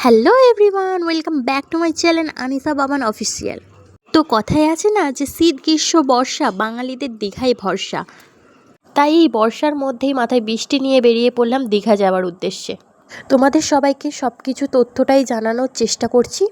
Hello everyone, welcome back to my channel Anisa Baban official. তো কথায় আছে না যে শীত গ্রীষ্ম বর্ষা বাঙালিদের দীঘায় ভরসা। তাই এই বর্ষার মধ্যেই মাথায় বৃষ্টি নিয়ে বেরিয়ে পড়লাম দীঘা যাওয়ার উদ্দেশ্যে। তোমাদের সবাইকে সব কিছু তথ্যটাই জানানোর চেষ্টা করছি,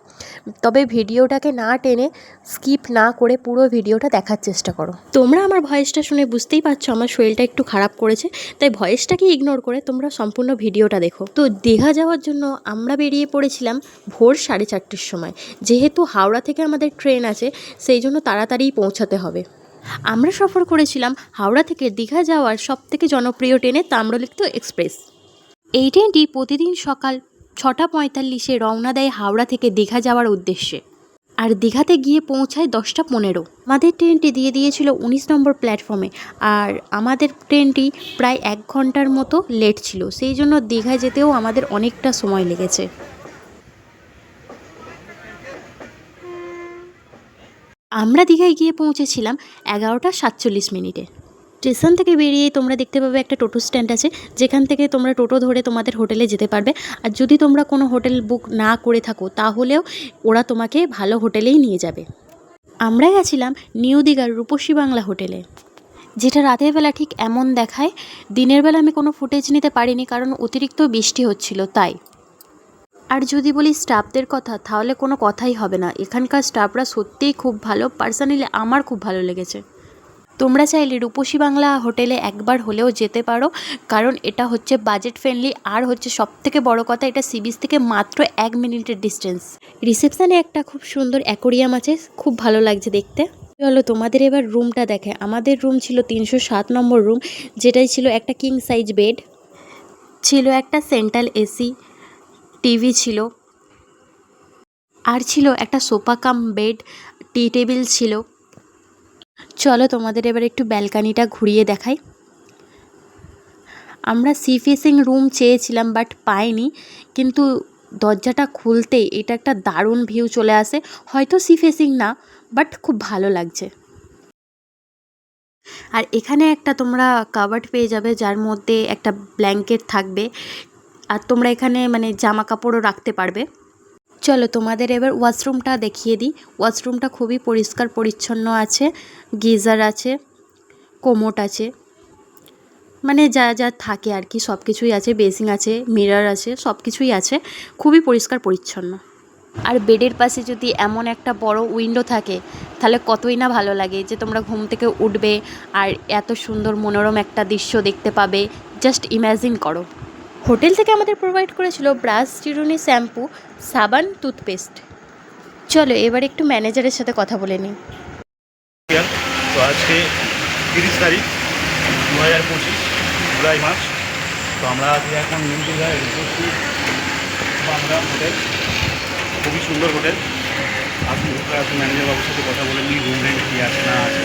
তবে ভিডিওটাকে না টেনে স্কিপ না করে পুরো ভিডিওটা দেখার চেষ্টা করো। তোমরা আমার ভয়েসটা শুনে বুঝতেই পারছো আমার শরীরটা একটু খারাপ করেছে, তাই ভয়েসটাকে ইগনোর করে তোমরা সম্পূর্ণ ভিডিওটা দেখো। তো দীঘা যাওয়ার জন্য আমরা বেরিয়ে পড়েছিলাম ভোর 4:30-র সময়। যেহেতু হাওড়া থেকে আমাদের ট্রেন আছে, সেই জন্য তাড়াতাড়ি পৌঁছাতে হবে। আমরা সফর করেছিলাম হাওড়া থেকে দীঘা যাওয়ার সবথেকে জনপ্রিয় ট্রেনে তাম্রলিপ্ত এক্সপ্রেস। এই ট্রেনটি প্রতিদিন সকাল 6:45-এ রওনা দেয় হাওড়া থেকে দীঘা যাওয়ার উদ্দেশ্যে, আর দীঘাতে গিয়ে পৌঁছায় 10:15। আমাদের ট্রেনটি দিয়ে দিয়েছিল 19 নম্বর প্ল্যাটফর্মে, আর আমাদের ট্রেনটি প্রায় 1 ঘন্টার মতো লেট ছিল, সেই জন্য দীঘা যেতেও আমাদের অনেকটা সময় লেগেছে। আমরা দীঘায় গিয়ে পৌঁছেছিলাম 11:47। স্টেশন থেকে বেরিয়ে তোমরা দেখতে পাবে একটা টোটো স্ট্যান্ড আছে, যেখান থেকে তোমরা টোটো ধরে তোমাদের হোটেলে যেতে পারবে। আর যদি তোমরা কোনো হোটেল বুক না করে থাকো তাহলেও ওরা তোমাকে ভালো হোটেলেই নিয়ে যাবে। আমরা গেছিলাম নিউ দীঘার রূপসী বাংলা হোটেলে, যেটা রাতের বেলা ঠিক এমন দেখায়। দিনের বেলা আমি কোনো ফুটেজ নিতে পারিনি, কারণ অতিরিক্ত বৃষ্টি হচ্ছিল তাই। আর যদি বলি স্টাফদের কথা, তাহলে কোনো কথাই হবে না। এখানকার স্টাফরা সত্যিই খুব ভালো, পার্সোনালি আমার খুব ভালো লেগেছে। তোমরা চাইলে রূপসী বাংলা হোটেলে একবার হলেও যেতে পারো, কারণ এটা হচ্ছে বাজেট ফ্রেন্ডলি, আর হচ্ছে সবথেকে বড় কথা এটা সি বিচ থেকে মাত্র 1 মিনিটের ডিস্টেন্স। রিসেপশানে একটা খুব সুন্দর অ্যাকোরিয়াম আছে, খুব ভালো লাগছে দেখতে। চলো তোমাদের এবার রুমটা দেখে। আমাদের রুম ছিল 307 নম্বর রুম, যেটাই ছিল একটা কিং সাইজ বেড, ছিল একটা সেন্ট্রাল এসি, টিভি ছিল, আর ছিল একটা সোফা কাম বেড, টি টেবিল ছিল। চলো তোমাদের এবার একটু ব্যালকানিটা ঘুরিয়ে দেখাই। আমরা সি ফেসিং রুম চেয়েছিলাম বাট পাইনি, কিন্তু দরজাটা খুলতেই এটা একটা দারুণ ভিউ চলে আসে। হয়তো সি ফেসিং না, বাট খুব ভালো লাগছে। আর এখানে একটা তোমরা কাভার্ড পেয়ে যাবে, যার মধ্যে একটা ব্ল্যাঙ্কেট থাকবে, আর তোমরা এখানে মানে জামা কাপড়ও রাখতে পারবে। চলো তোমাদের এবার ওয়াশরুমটা দেখিয়ে দিই। ওয়াশরুমটা খুবই পরিষ্কার পরিচ্ছন্ন আছে, গিজার আছে, কোমোট আছে, মানে যা যা থাকে আর কি সব কিছুই আছে, বেসিং আছে, মিরর আছে, সব কিছুই আছে, খুবই পরিষ্কার পরিচ্ছন্ন। আর বেডের পাশে যদি এমন একটা বড় উইন্ডো থাকে তাহলে কতই না ভালো লাগে, যে তোমরা ঘুম থেকে উঠবে আর এত সুন্দর মনোরম একটা দৃশ্য দেখতে পাবে। জাস্ট ইম্যাজিন করো। হোটেল থেকে আমাদের প্রোভাইড করেছিল ব্রাশ, চিরুনি, শ্যাম্পু, সাবান, টুথপেস্ট। চলো এবার একটু ম্যানেজারের সাথে কথা বলে নিই। তো আজকে 30 তারিখ 2025 জুলাই মাস। তো আমরা আজকে এখন নিউ দীঘায় রূপসী বাংলা হোটেল, খুবই সুন্দর হোটেল। আপনি ম্যানেজার বাবুর সাথে কথা বলে নিই, রুম রেন্ট কী আছে না আছে।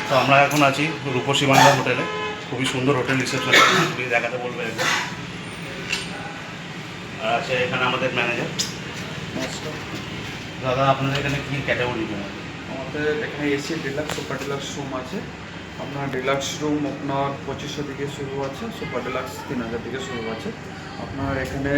তো আমরা এখন আছি রূপসী বাংলা হোটেলে, খুবই সুন্দর হোটেল। রিসেপশন দেখাতে বলবে একদম। আর আছে এখানে আমাদের ম্যানেজার। দাদা আপনাদের এখানে কী ক্যাটাগরি? আমাদের এখানে AC deluxe, super deluxe room আছে। আপনার ডিলাক্স রুম আপনার 2500 থেকে শুরু আছে, সুপার ডিলাক্স 3000 থেকে শুরু আছে। আপনার এখানে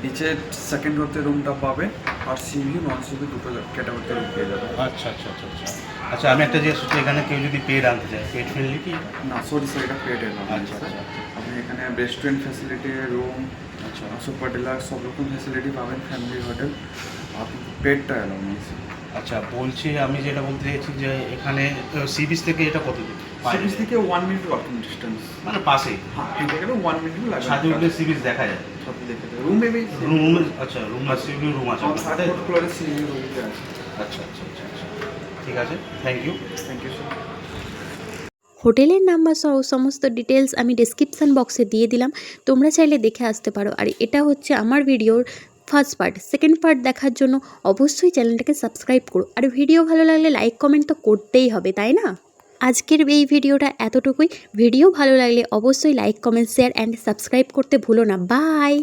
নিচে সেকেন্ড হতে রুমটা পাবেন, আর সিভি নন সিভি দুটো ক্যাটাগরিতে রুম পেয়ে যাবেন। আচ্ছা আচ্ছা আচ্ছা আচ্ছা আচ্ছা আমি একটা জিজ্ঞেস করছি, এখানে কেউ যদি পেড আনতে চায়, পেড ফ্রেন্ডলি কি? না সরি স্যার, এটা পেড এলাম। আচ্ছা আচ্ছা আপনি এখানে রেস্টুরেন্ট ফ্যাসিলিটি, রুম, আচ্ছা সুপার ডিলাক্স সব রকম ফ্যাসিলিটি পাবেন। ফ্যামিলি হোটেল, আপনি পেডটা এলাম নিয়েছি। আচ্ছা বলছি, আমি যেটা বলতে চাইছি যে এখানে সি বিচ থেকে এটা কত দূর? সি বিচ থেকে 1 মিনিট ওয়াকিং ডিস্টেন্স, মানে পাশেই। হ্যাঁ হেঁটে গেলে 1 মিনিট লাগে। সাথে উঠলে সি বিচ দেখা যায়, সব দেখে দেবে। Room baby room. আচ্ছা রুম আছে, রুম আছে। থার্ড ফ্লোরে সিভি রুমতে আছে। আচ্ছা আচ্ছা আচ্ছা আচ্ছা ঠিক আছে, থ্যাংক ইউ স্যার। হোটেলের নাম্বার সহ সমস্ত ডিটেলস আমি ডেসক্রিপশান বক্সে দিয়ে দিলাম, তোমরা চাইলে দেখে আসতে পারো। আর এটা হচ্ছে আমার ভিডিওর ফার্স্ট পার্ট। সেকেন্ড পার্ট দেখার জন্য অবশ্যই চ্যানেলটাকে সাবস্ক্রাইব করো, আর ভিডিও ভালো লাগলে লাইক কমেন্ট তো করতেই হবে, তাই না? আজকের এই ভিডিওটা এতটুকুই। ভিডিও ভালো লাগলে অবশ্যই like comment share and subscribe করতে ভুলো না। বাই।